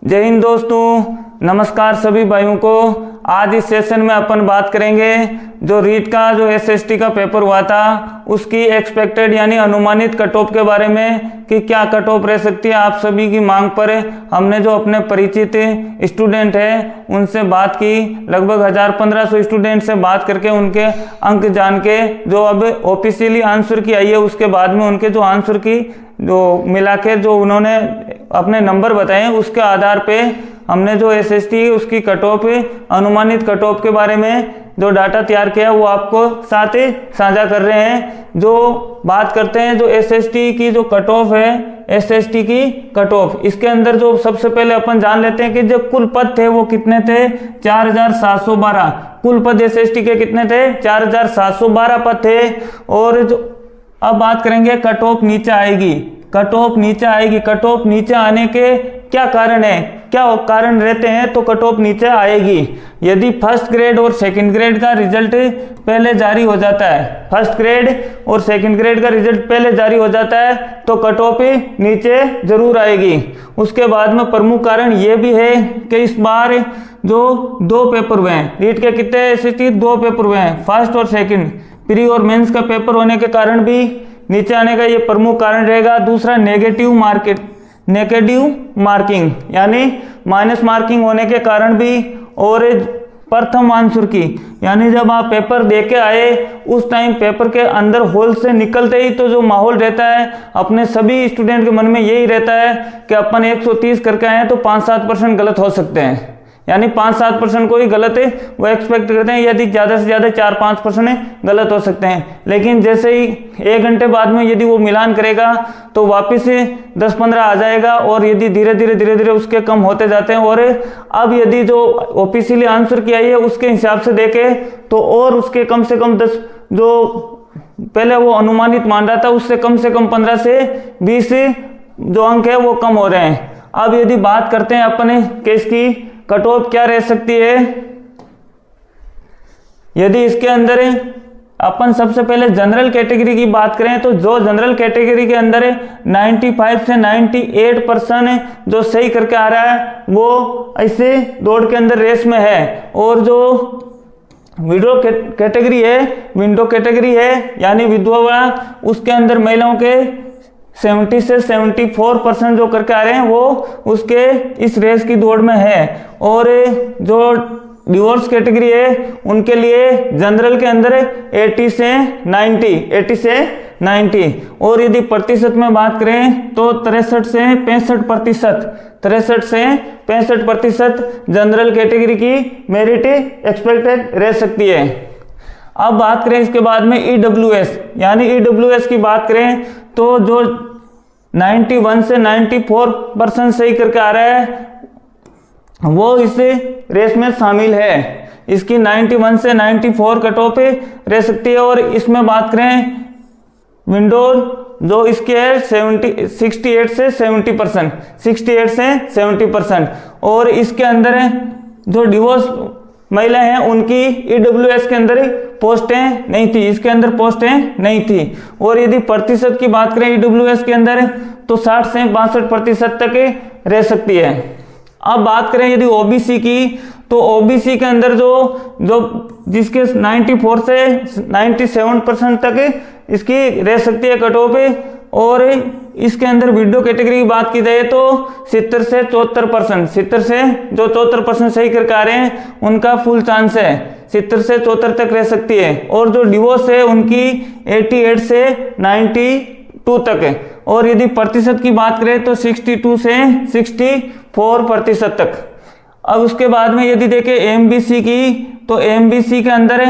जय हिंद दोस्तों, नमस्कार सभी भाइयों को। आज इस सेशन में अपन बात करेंगे जो रीट का जो एसएसटी का पेपर हुआ था उसकी एक्सपेक्टेड यानी अनुमानित कट ऑफ के बारे में कि क्या कट ऑफ रह सकती है। आप सभी की मांग पर हमने जो अपने परिचित स्टूडेंट हैं उनसे बात की, लगभग 1000-1500 स्टूडेंट से बात करके उनके अंक जान के जो अब ऑफिशियली आंसर की आई है उसके बाद में उनके जो आंसर की जो मिला के जो उन्होंने अपने नंबर बताए उसके आधार पे हमने जो एसएसटी उसकी कट ऑफ अनुमानित कट ऑफ के बारे में जो डाटा तैयार किया वो आपको साथ ही साझा कर रहे हैं। जो बात करते हैं जो एसएसटी की जो कट ऑफ है, एसएसटी की कट ऑफ, इसके अंदर जो सबसे पहले अपन जान लेते हैं कि जो कुल पद थे वो कितने थे, 4712। कुल पद एसएसटी के कितने थे, 4712 पद थे। और जो अब बात करेंगे कट ऑफ नीचे आएगी, कट ऑफ नीचे आएगी। कट ऑफ नीचे आने के क्या कारण है, क्या कारण रहते हैं तो कट ऑफ नीचे आएगी। यदि फर्स्ट ग्रेड और सेकंड ग्रेड का रिजल्ट पहले जारी हो जाता है, फर्स्ट ग्रेड और सेकंड ग्रेड का रिजल्ट पहले जारी हो जाता है तो कट ऑफ नीचे जरूर आएगी। उसके बाद में प्रमुख कारण ये भी है कि इस बार जो 2 पेपर हुए हैं, रीट के कितने एसएसटी 2 पेपर हुए हैं, फर्स्ट और सेकंड, प्री और मेंस का पेपर होने के कारण भी नीचे आने का ये प्रमुख कारण रहेगा। दूसरा नेगेटिव मार्किंग यानी माइनस मार्किंग होने के कारण भी, और प्रथम आंसर की यानी जब आप पेपर दे के आए उस टाइम पेपर के अंदर हॉल से निकलते ही तो जो माहौल रहता है अपने सभी स्टूडेंट के मन में यही रहता है कि अपन 130 करके आए तो 5-7% गलत हो सकते हैं, यानी 5-7% कोई गलत है वो एक्सपेक्ट करते हैं, यदि ज़्यादा से ज़्यादा 4-5% गलत हो सकते हैं। लेकिन जैसे ही 1 घंटे बाद में यदि वो मिलान करेगा तो वापस 10-15 आ जाएगा, और यदि धीरे धीरे उसके कम होते जाते हैं। और अब यदि जो ऑफिशियली आंसर किया है उसके हिसाब से देखे तो और उसके कम से कम 10 जो पहले वो अनुमानित मान रहा था उससे कम 15 से 20 जो अंक है वो कम हो रहे हैं। अब यदि बात करते हैं अपने केस की कट ऑफ क्या रह सकती है, यदि इसके अंदर अपन सबसे पहले जनरल कैटेगरी की बात करें तो जो जनरल कैटेगरी के अंदर 95 से 98% जो सही करके आ रहा है वो ऐसे दौड़ के अंदर रेस में है। और जो विडो कैटेगरी है यानी विधवा, उसके अंदर महिलाओं के 70 से 74% जो करके आ रहे हैं वो उसके इस रेस की दौड़ में है। और जो डिवोर्स कैटेगरी है उनके लिए जनरल के अंदर 80 से 90। और यदि प्रतिशत में बात करें तो 63 से 65% जनरल कैटेगरी की मेरिट एक्सपेक्टेड रह सकती है। अब बात करें इसके बाद में ईडब्ल्यूएस, यानी ईडब्ल्यूएस की बात करें तो जो 91 से 94% सही करके आ रहा है वो इस रेस में शामिल है। इसकी 91 से 94 कट ऑफ रह सकती है। और इसमें बात करें विंडो जो इसके है 68 से 70%। और इसके अंदर जो डिवोर्स महिला हैं उनकी ईडब्ल्यूएस के अंदर पोस्टें नहीं थी, इसके अंदर पोस्टें नहीं थी। और यदि प्रतिशत की बात करें ईडब्ल्यूएस के अंदर तो 60 से 62% तक रह सकती है। अब बात करें यदि ओबीसी की तो ओबीसी के अंदर जो जिसके 94 से 97% तक इसकी रह सकती है कट ऑफ। और इसके अंदर विडो कैटेगरी की बात की जाए तो 70 से 74% सही करके आ रहे हैं उनका फुल चांस है, 70 से 74 तक रह सकती है। और जो डिवोर्स है उनकी 88 से 92 तक है। और यदि प्रतिशत की बात करें तो 62 से 64% तक। अब उसके बाद में यदि देखें एमबीसी की तो एमबीसी के अंदर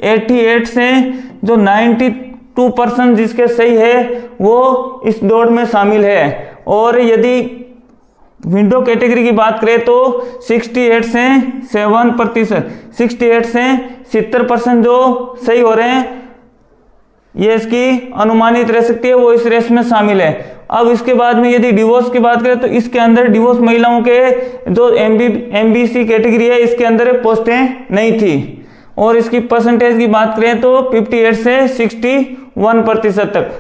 88 से जो 92% जिसके सही है वो इस दौड़ में शामिल है। और यदि विंडो कैटेगरी की बात करें तो 68 से 70% जो सही हो रहे हैं ये इसकी अनुमानित रह सकती है, वो इस रेस में शामिल है। अब इसके बाद में यदि डिवोर्स की बात करें तो इसके अंदर डिवोर्स महिलाओं के जो एमबीसी कैटेगरी है इसके अंदर पोस्टें नहीं थी। और इसकी परसेंटेज की बात करें तो 58 से 61% तक।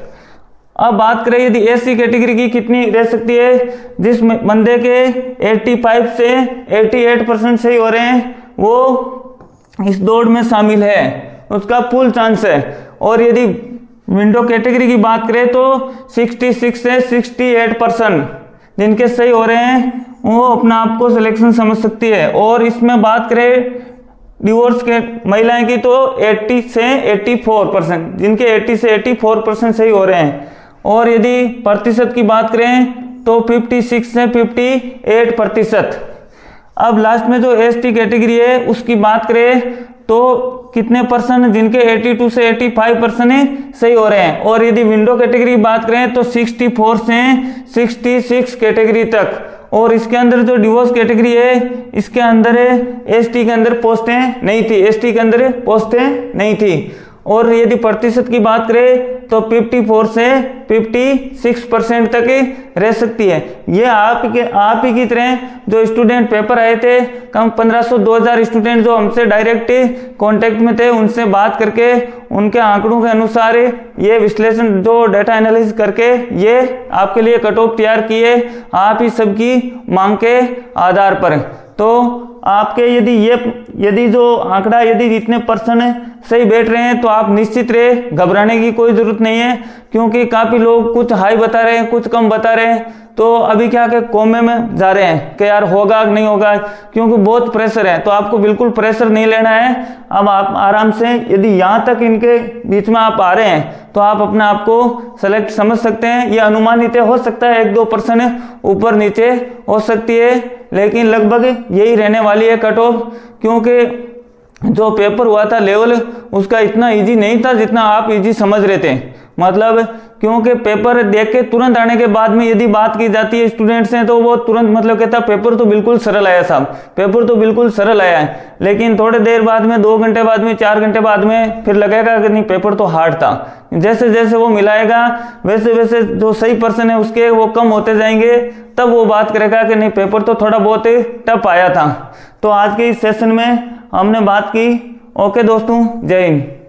अब बात करें यदि एससी कैटेगरी की कितनी रह सकती है, जिस बंदे के 85 से 88% सही हो रहे हैं वो इस दौड़ में शामिल है, उसका फुल चांस है। और यदि विंडो कैटेगरी की बात करें तो 66 से 68% जिनके सही हो रहे हैं वो अपना आप को सिलेक्शन समझ सकती है। और इसमें बात करें डिवोर्स के महिलाएं की तो 80 से 84%, जिनके 80 से 84% सही हो रहे हैं। और यदि प्रतिशत की बात करें तो 56 से 58%। अब लास्ट में जो एसटी कैटेगरी है उसकी बात करें तो कितने परसेंट, जिनके 82 से 85% सही हो रहे हैं। और यदि विंडो कैटेगरी की बात करें तो 64 से 66 कैटेगरी तक। और इसके अंदर जो डिवोर्स कैटेगरी है इसके अंदर एसटी के अंदर पोस्टें नहीं थी, एसटी के अंदर पोस्टें नहीं थी। और यदि प्रतिशत की बात करें तो 54 से 56% तक रह सकती है। ये आप ही की तरह जो स्टूडेंट पेपर आए थे, कम 1500-2000 स्टूडेंट जो हमसे डायरेक्ट कांटेक्ट में थे, उनसे बात करके उनके आंकड़ों के अनुसार ये विश्लेषण जो डाटा एनालिसिस करके ये आपके लिए कट ऑफ तैयार किए आप ही सबकी मांग के आधार पर। तो आपके यदि जो आंकड़ा यदि इतने परसेंट सही बैठ रहे हैं तो आप निश्चित रहे, घबराने की कोई जरूरत नहीं है, क्योंकि काफी लोग कुछ हाई बता रहे हैं, कुछ कम बता रहे हैं। तो अभी क्या के कोमे में जा रहे हैं कि यार होगा कि नहीं होगा, क्योंकि बहुत प्रेशर है। तो आपको बिल्कुल प्रेशर नहीं लेना है। अब आप आराम से, यदि यहाँ तक इनके बीच में आप आ रहे हैं तो आप अपने आप को सेलेक्ट समझ सकते हैं। ये अनुमानित हो सकता है 1-2% ऊपर नीचे हो सकती है, लेकिन लगभग यही रहने वाली है कट ऑफ, क्योंकि जो पेपर हुआ था लेवल उसका इतना इजी नहीं था जितना आप इजी समझ रहे थे। मतलब क्योंकि पेपर देख के तुरंत आने के बाद में यदि बात की जाती है स्टूडेंट से तो वो तुरंत मतलब कहता पेपर तो बिल्कुल सरल आया साहब, पेपर तो बिल्कुल सरल आया है। लेकिन थोड़ी देर बाद में, 2 घंटे बाद में, 4 घंटे बाद में फिर लगेगा कि नहीं पेपर तो हार्ड था। जैसे जैसे वो मिलाएगा वैसे वैसे जो सही पर्सन है उसके वो कम होते जाएंगे, तब वो बात करेगा कि नहीं पेपर तो थोड़ा बहुत टफ आया था। तो आज के इस सेशन में हमने बात की। ओके दोस्तों, जय हिंद।